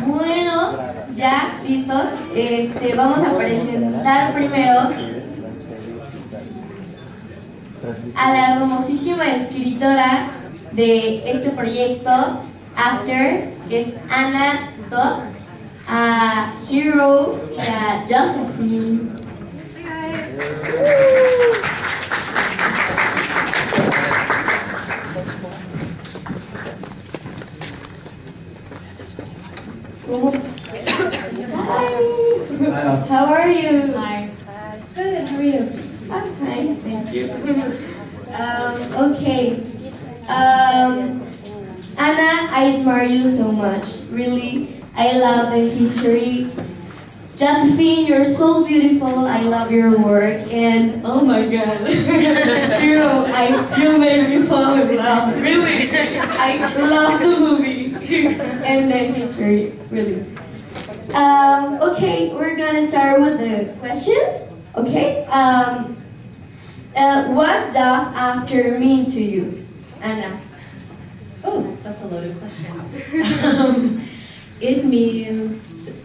Bueno, ya, listo. Vamos a presentar primero a la hermosísima escritora de este proyecto, After, es Ana Todd, a Hero y a Josephine. Hi. How are you? Hi. Good. How are you? I'm fine. Thank you. Okay. Anna, I admire you so much. Really, I love the history. Josephine, you're so beautiful. I love your work. And oh my God, you made me fall in love. Really, I love the movie and the history. Really. Okay, we're gonna start with the questions. Okay. What does after mean to you, Anna? Oh, that's a loaded question. It means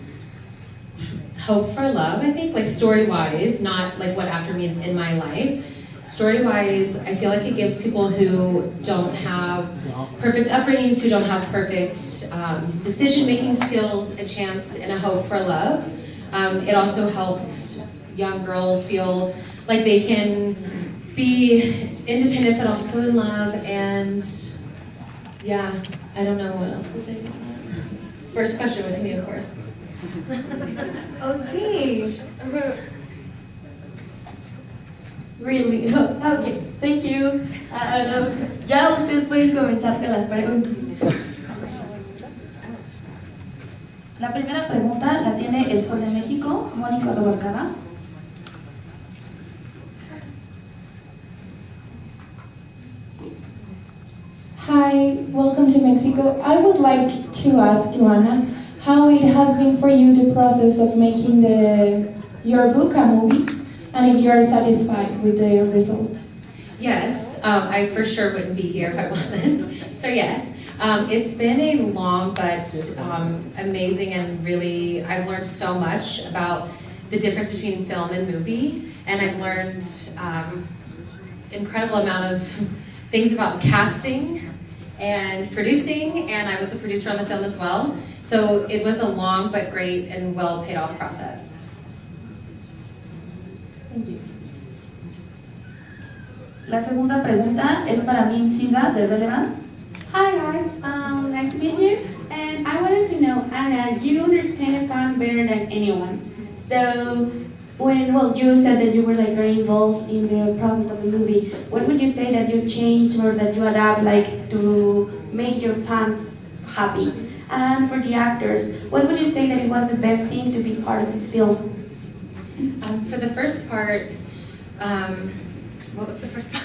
hope for love, I think, like story-wise, not like what after means in my life. Story-wise, I feel like it gives people who don't have perfect upbringings, who don't have perfect decision-making skills, a chance and a hope for love. It also helps young girls feel like they can be independent but also in love, and yeah, I don't know what else to say about that. First question went to me, of course. Okay. Really? Okay, thank you. Ya ustedes pueden comenzar con las preguntas. La primera pregunta la tiene el Sol de México, Mónica Rubalcaba. Hi, welcome to Mexico. I would like to ask Joanna how it has been for you, the process of making your book a movie, and if you are satisfied with the result. Yes, I for sure wouldn't be here if I wasn't. So yes, it's been a long but amazing, and really I've learned so much about the difference between film and movie, and I've learned incredible amount of things about casting and producing, and I was a producer on the film as well. So it was a long but great and well paid off process. Thank you. La segunda pregunta es para Min Silva de Relevant. Hi guys, nice to meet you. And I wanted to know, Anna, you understand fun better than anyone. So when you said that you were like very involved in the process of the movie, what would you say that you changed or that you adapt like to make your fans happy? And for the actors, what would you say that it was the best thing to be part of this film? For the first part, what was the first part?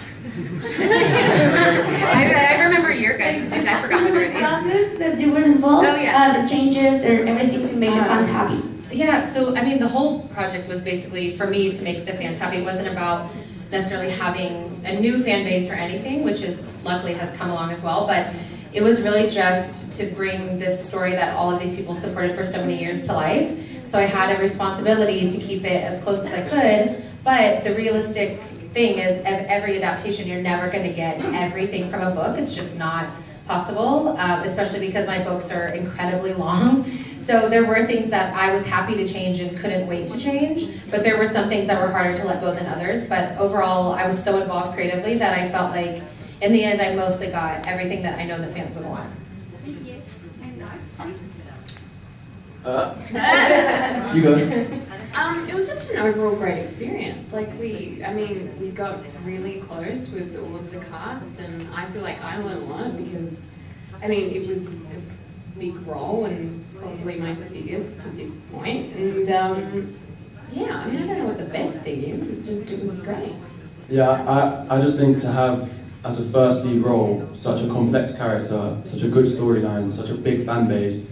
I remember your guys' names. I forgot what your name. Process that you were involved. Oh yeah. The changes or everything to make your fans happy. Yeah. So I mean, the whole project was basically for me to make the fans happy. It wasn't about necessarily having a new fan base or anything, which is luckily has come along as well. But it was really just to bring this story that all of these people supported for so many years to life. So I had a responsibility to keep it as close as I could. But the realistic thing is, of every adaptation, you're never going to get everything from a book. It's just not possible, especially because my books are incredibly long. So there were things that I was happy to change and couldn't wait to change, but there were some things that were harder to let go than others. But overall, I was so involved creatively that I felt like, in the end, I mostly got everything that I know the fans would want. Thank you. You go. It was just an overall great experience. We got really close with all of the cast, and I feel like I learned a lot because, it was a big role and probably my biggest to this point. And I don't know what the best thing is. It was great. Yeah, I just think to have, as a first lead role, such a complex character, such a good storyline, such a big fan base,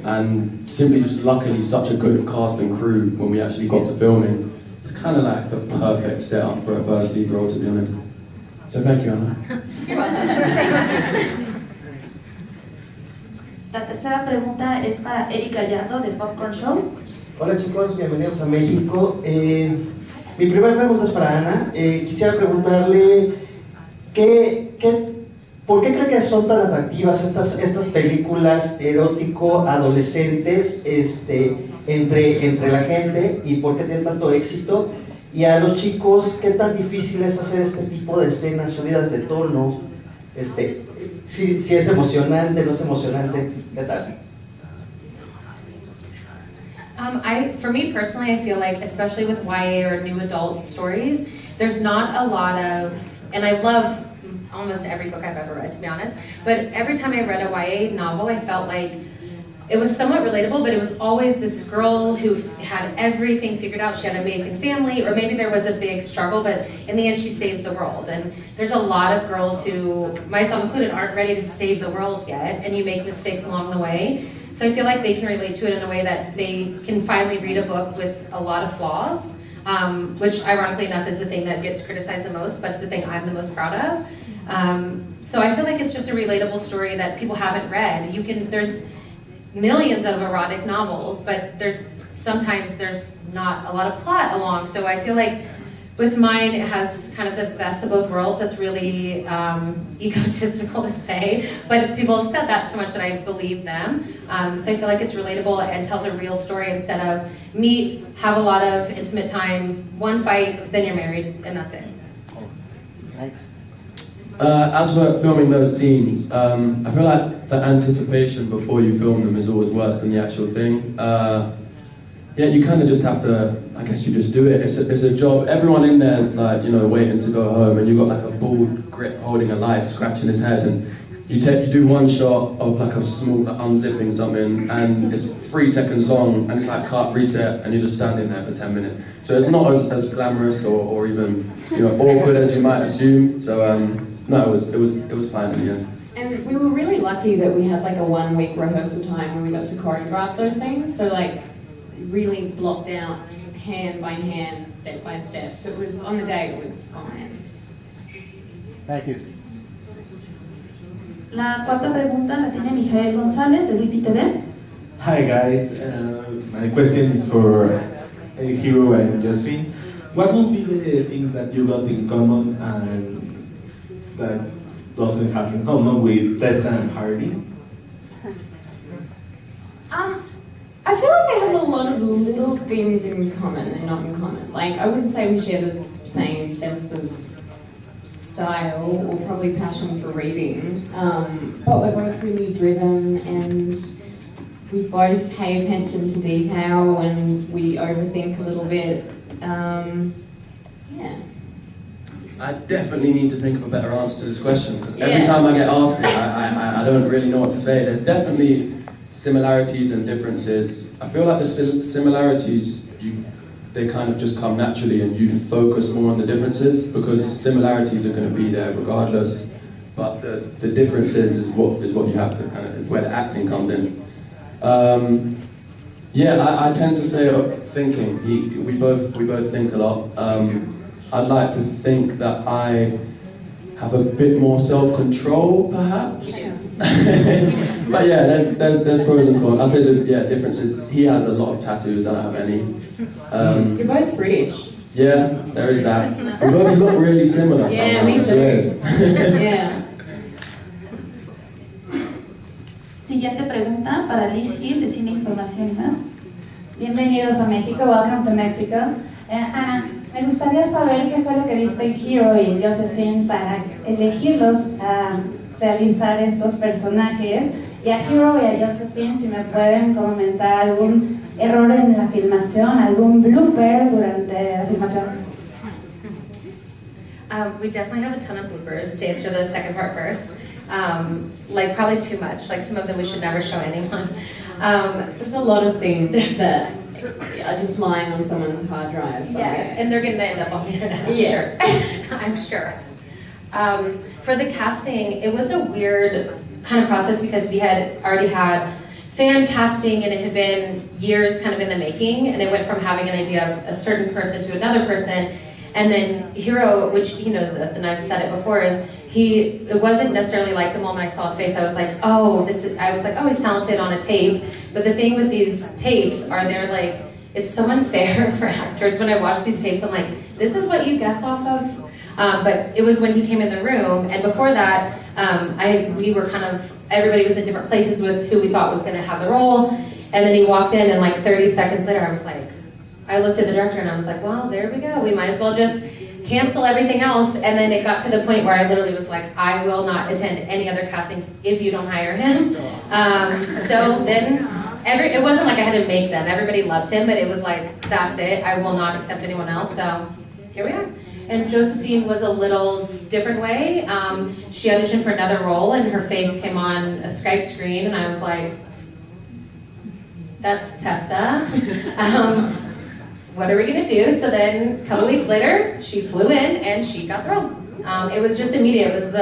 and simply just luckily such a good cast and crew when we actually got to filming. it's kind of like the perfect setup for a first lead role, to be honest. So thank you, Anna. La tercera pregunta es para Eric Gallardo de Popcorn Show. Hola chicos, bienvenidos a México. Mi primera pregunta es para Ana. Quisiera preguntarle ¿por qué cree que son tan atractivas estas películas erótico-adolescentes entre la gente y por qué tienen tanto éxito? Y a los chicos, ¿qué tan difícil es hacer este tipo de escenas subidas de tono? Si es emocionante, no es emocionante, ¿qué tal? For me personally, I feel like, especially with YA or new adult stories, there's not a lot of, and I love almost every book I've ever read, to be honest, but every time I read a YA novel, I felt like it was somewhat relatable, but it was always this girl who had everything figured out. She had an amazing family, or maybe there was a big struggle, but in the end she saves the world. And there's a lot of girls who, myself included, aren't ready to save the world yet, and you make mistakes along the way. So I feel like they can relate to it in a way that they can finally read a book with a lot of flaws, which ironically enough is the thing that gets criticized the most, but it's the thing I'm the most proud of. So I feel like it's just a relatable story that people haven't read. There's millions of erotic novels, but sometimes there's not a lot of plot along. So I feel like with mine, it has kind of the best of both worlds. That's really egotistical to say, but people have said that so much that I believe them. So I feel like it's relatable and tells a real story instead of meet, have a lot of intimate time, one fight, then you're married, and that's it. Thanks. As for filming those scenes, I feel like the anticipation before you film them is always worse than the actual thing. Yeah, you kind of just have to, I guess you just do it. It's a job. Everyone in there is like, waiting to go home, and you've got like a bald grip holding a light, scratching his head, and you do one shot of like a small unzipping something, and it's 3 seconds long, and it's like cut, reset, and you're just standing there for 10 minutes. So it's not as glamorous or even awkward as you might assume. So no, it was fine in the end. And we were really lucky that we had like a 1 week rehearsal time where we got to choreograph those things. So like really blocked out hand by hand, step by step. So it was, on the day, it was fine. Thank you. La cuarta pregunta la tiene Mijael González de Wiki TV. Hi guys, my question is for Hero and Josephine. What will be the things that you got in common and that doesn't have in common with Tessa and Harvey? I feel like I have a lot of little things in common and not in common. Like, I wouldn't say we share the same sense of style or probably passion for reading, but we're both really driven and we both pay attention to detail and we overthink a little bit. Yeah. I definitely need to think of a better answer to this question, because every time I get asked it, I don't really know what to say. There's definitely similarities and differences. I feel like the similarities, they kind of just come naturally and you focus more on the differences, because similarities are going to be there regardless, but the differences is what you have to is where the acting comes in. I tend to say thinking. We both think a lot. I'd like to think that I have a bit more self-control, perhaps. But yeah, there's pros and cons. I'd say the difference is he has a lot of tattoos, I don't have any. You're both British. Yeah, there is that. We both look really similar somehow. Me It's too. weird. Yeah. Siguiente pregunta para Liz Hill de Cine Información y Más. Bienvenidos a México, welcome to Mexico. Ana, me gustaría saber qué fue lo que viste en Hero y Josephine para elegirlos a realizar estos personajes. Y a Hero y a Josephine, si me pueden comentar algún error en la filmación, algún blooper durante la filmación. We definitely have a ton of bloopers, to answer the second part first. Like probably too much, like some of them we should never show anyone. There's a lot of things that are just lying on someone's hard drive somewhere. Yes, and they're going to end up on the internet, I'm sure. I'm sure. For the casting, it was a weird kind of process because we had already had fan casting, and it had been years kind of in the making, and it went from having an idea of a certain person to another person. And then Hiro, which he knows this, and I've said it before, is it wasn't necessarily like the moment I saw his face, I was like, oh, he's talented on a tape. But the thing with these tapes are they're like, it's so unfair for actors. When I watch these tapes, I'm like, this is what you guess off of? But it was when he came in the room, and before that, we were kind of, everybody was in different places with who we thought was gonna have the role. And then he walked in, and like 30 seconds later, I was like, I looked at the director and I was like, well, there we go. We might as well just cancel everything else. And then it got to the point where I literally was like, I will not attend any other castings if you don't hire him. So then, it wasn't like I had to make them. Everybody loved him, but it was like, that's it. I will not accept anyone else. So here we are. And Josephine was a little different way. She auditioned for another role and her face came on a Skype screen and I was like, that's Tessa. What are we gonna do? So then a couple weeks later, she flew in and she got the role. It was just immediate. It was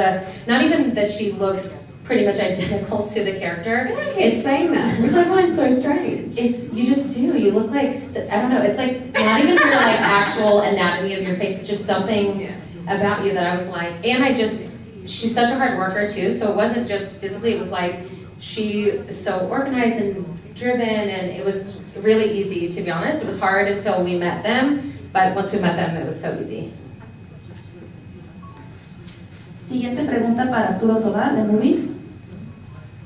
not even that she looks pretty much identical to the character. It's saying that, which I find so strange. You just do. You look like, I don't know, it's like not even your like actual anatomy of your face. It's just something about you that I was like, and she's such a hard worker too. So it wasn't just physically, it was like, she is so organized and driven, and it was really easy, to be honest. It was hard until we met them, but once we met them, it was so easy. Siguiente pregunta para Arturo Todd de Movies.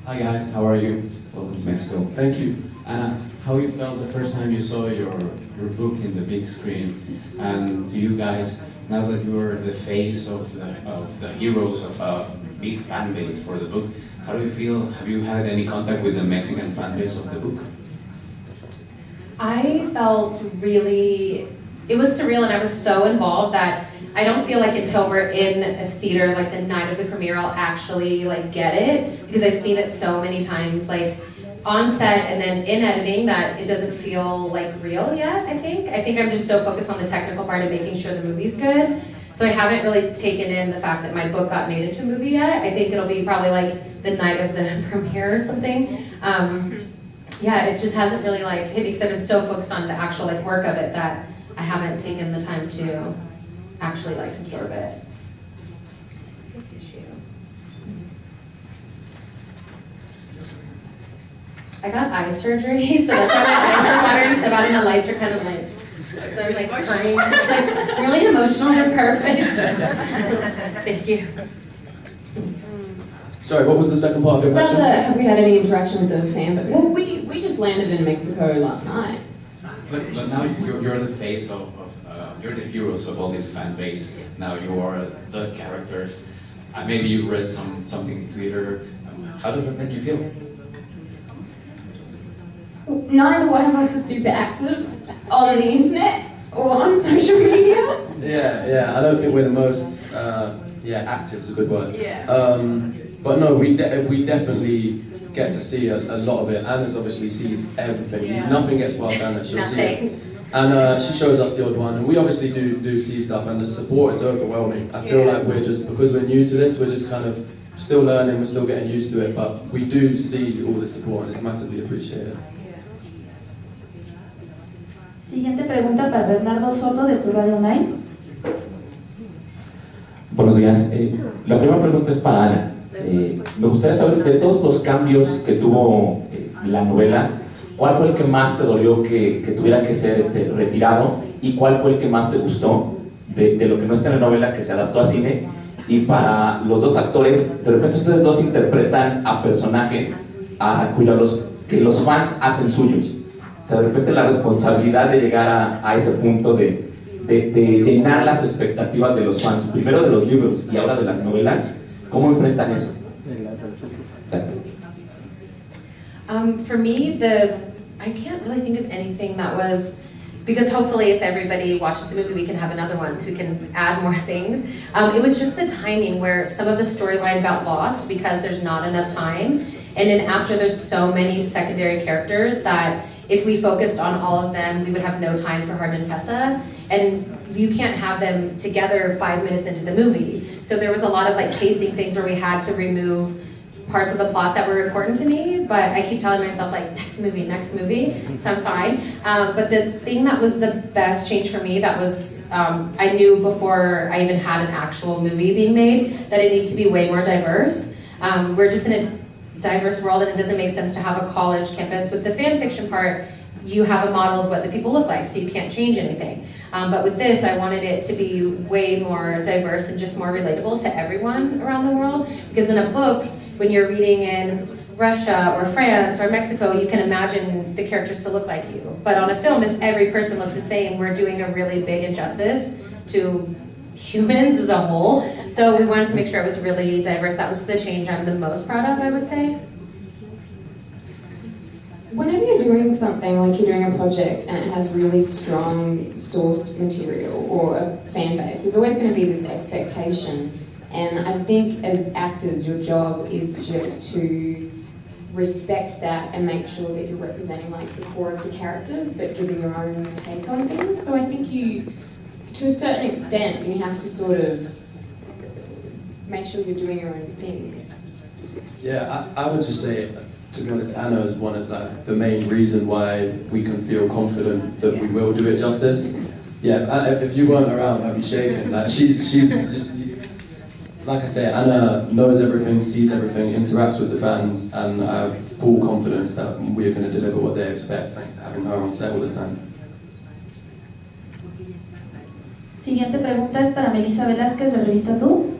Hi guys, how are you? Welcome to Mexico. Thank you. How you felt the first time you saw your book in the big screen, and to you guys, now that you are the face of the heroes of a big fan base for the book, how do you feel? Have you had any contact with the Mexican fan base of the book? I felt it was surreal, and I was so involved that I don't feel like until we're in a theater, like the night of the premiere, I'll actually like get it, because I've seen it so many times, like on set and then in editing, that it doesn't feel like real yet, I think I'm just so focused on the technical part of making sure the movie's good. So I haven't really taken in the fact that my book got made into a movie yet. I think it'll be probably like the night of the premiere or something. Yeah, it just hasn't really like hit me, because I've been so focused on the actual like work of it that I haven't taken the time to actually like absorb it. I got eye surgery, so that's why my eyes are watering so bad, and the lights are kind of like, so I'm like crying. It's like really emotional, they're perfect. Thank you. Sorry, what was the second part of your It's about question? have we had any interaction with the fan? But well, we just landed in Mexico last night. But now you're the face of you're the heroes of all this fan base. Now you are the characters. Maybe you read something in Twitter. How does that make you feel? Neither one of us is super active on the internet or on social media. Yeah, I don't think we're the most, active is a good word. Yeah. But no, we definitely get to see a lot of it. Anna's obviously sees everything. Yeah. Nothing gets well done that she'll see it. Nothing. And she shows us the odd one, and we obviously do see stuff, and the support is overwhelming. I feel like because we're new to this, we're just kind of still learning, we're still getting used to it, but we do see all the support, and it's massively appreciated. Siguiente pregunta para Bernardo Soto de Tu Radio Online. Buenos días. La primera pregunta es para Ana. Me gustaría saber, de todos los cambios que tuvo la novela, ¿cuál fue el que más te dolió que tuviera que ser retirado? ¿Y cuál fue el que más te gustó de lo que no está en la novela, que se adaptó a cine? Y para los dos actores, de repente ustedes dos interpretan a personajes que los fans hacen suyos. O sea, de repente la responsabilidad de llegar a ese punto de llenar las expectativas de los fans, primero de los libros y ahora de las novelas, ¿cómo enfrentan eso? For me, I can't really think of anything that was, because hopefully if everybody watches the movie, we can have another one so we can add more things. It was just the timing where some of the storyline got lost because there's not enough time. And then after, there's so many secondary characters that if we focused on all of them, we would have no time for Hard and Tessa. And you can't have them together 5 minutes into the movie. So there was a lot of like pacing things where we had to remove parts of the plot that were important to me, but I keep telling myself like next movie, so I'm fine. But the thing that was the best change for me, that was, I knew before I even had an actual movie being made, that it needed to be way more diverse. We're just in a diverse world, and it doesn't make sense to have a college campus. With the fan fiction part, you have a model of what the people look like, so you can't change anything. But with this, I wanted it to be way more diverse and just more relatable to everyone around the world. Because in a book, when you're reading in Russia or France or Mexico, you can imagine the characters to look like you. But on a film, if every person looks the same, we're doing a really big injustice to humans as a whole. So we wanted to make sure it was really diverse. That was the change I'm the most proud of, I would say. Whenever you're doing something, like you're doing a project and it has really strong source material or a fan base, there's always going to be this expectation. And I think as actors, your job is just to respect that and make sure that you're representing like the core of the characters, but giving your own take on things. So I think you, to a certain extent, you have to sort of make sure you're doing your own thing. Yeah, I would just say, to be honest, Anna is one of like the main reason why we can feel confident that we will do it justice. Yeah, if you weren't around, I'd be shaking. Like she's like I say, Anna knows everything, sees everything, interacts with the fans, and I have full confidence that we're going to deliver what they expect, thanks to having her on set all the time. Siguiente pregunta es para Melissa Velázquez de Revista Tú.